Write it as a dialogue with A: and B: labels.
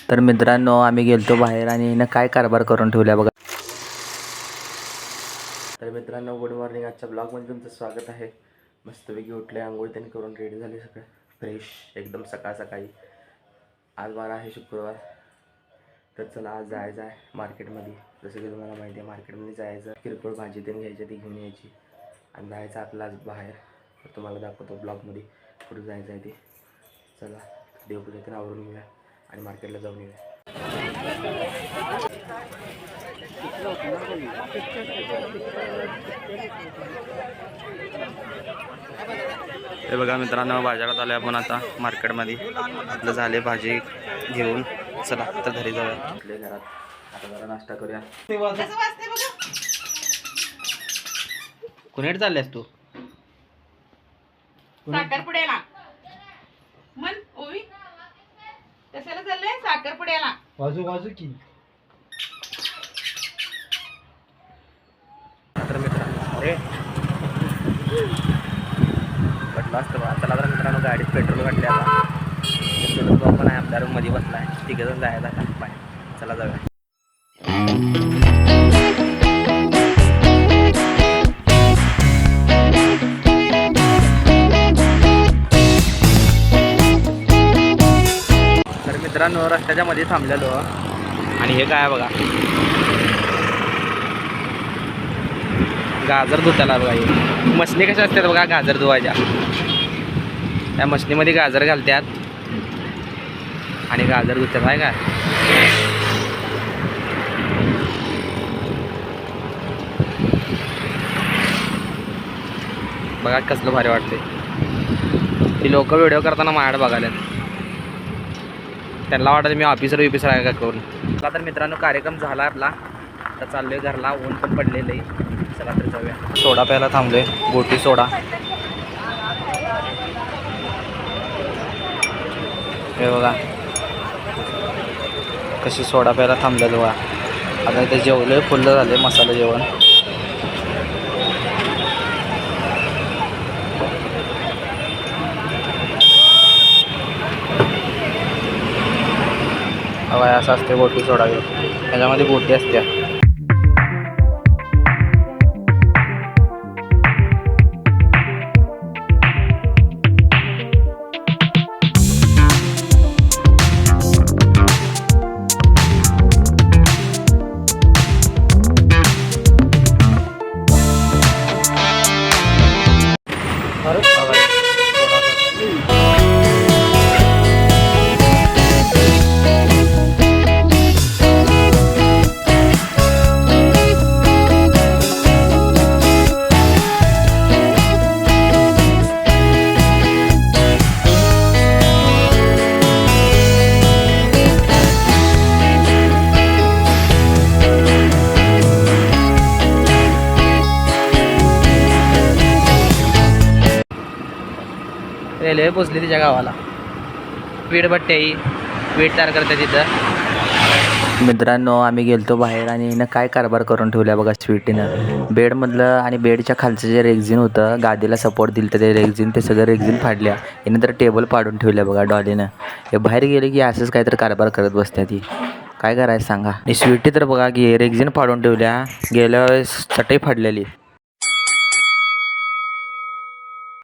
A: तर मित्रांनो आम्ही गेलतो बाहेर आणि हिनं काय कारभार करून ठेवला बघा. तर मित्रांनो गुड मॉर्निंग. आजच्या ब्लॉगमध्ये तुमचं स्वागत आहे. मस्तपैकी उठले, आंघोळ त्यांनी करून रेडी झाले, सगळं फ्रेश एकदम सकाळ सकाळी. आज वार आहे शुक्रवार. तर चला आज जायचं आहे मार्केटमध्ये. जसं की तुम्हाला माहिती आहे मार्केटमध्ये जायचं, किरकोळ भाजी त्यांनी घ्यायची, ती घेऊन यायची आणि जायचं आपलं आज बाहेर. तर तुम्हाला दाखवतो ब्लॉगमध्ये कुठं जायचं आहे ते. चला देवपूजा त्यांना आवरून घेऊया आणि मार्केटला जाऊन येऊया. हे बघा मित्रांनो, बाजारात आले आपण आता मार्केटमध्ये. आपलं झाले भाजी घेऊन. चला तर घरी जाऊया. आपल्या घरात आता जरा नाश्ता करूया. कुणीकडे चाललेस तू?
B: साखरपुड्याला मन ओवी कशाला चाललंय? साखरपुड्याला.
C: वाजू वाजू की.
A: तर मित्रांनो अरे म्हटलं असतं बघा. चला तर मित्रांनो गाडीत पेट्रोल घातले. आता तो आपण आहे आपल्या रूममध्ये बसला आहे. तिघं जण जायचं का बाय. चला जाऊया. तर मित्रांनो रस्त्याच्या मध्ये थांबलेलो आणि हे काय बघा, गाजर धुताला बघा. हे मशनी कशा असतात बघा गाजर धुवायच्या. त्या मशनीमध्ये गाजर घालतात आणि गाजर धुतात आहे का. बघा कसलं भारी वाटते. ती लोक व्हिडिओ करताना माझ्याकडे बघायला त्यांना वाटतं मी ऑफिसर आहे का करून. चला तर मित्रांनो कार्यक्रम झाला आपला. तर चाललोय घरला. ऊन पण पडलेलं आहे. चला तर जाऊया. सोडा प्यायला थांबलोय. गोटी सोडा. हे बघा कशी सोडा प्यायला थांबलेलं बघा. आता इथे जेवलोय, फुल्ल झाले मसाला जेवण. हवा असं असते गोटी सोडा घेऊन. ह्याच्यामध्ये गोटी असते. रेल्वे पोचली तिच्या गावाला. वीटभट्टी वीट तयार करते तिथं. मित्रांनो आम्ही गेलतो बाहेर आणि हिनं काय कारभार करून ठेवल्या बघा स्वीटीनं. बेडमधलं आणि बेडच्या खालचं जे रेक्झिन होतं गादीला सपोर्ट दिलं तर ते रेक्झिन, ते सगळं रेक्झिन फाडल्या. हिनं तर टेबल पाडून ठेवल्या बघा डॉलीनं. हे बाहेर गेले की असंच काहीतरी कारभार करत बसत्या ती. काय करायचं सांगा. आणि स्वीटी तर बघा की रेक्झिन फाडून ठेवल्या. गेल्या वेळेस चटई फाडलेली.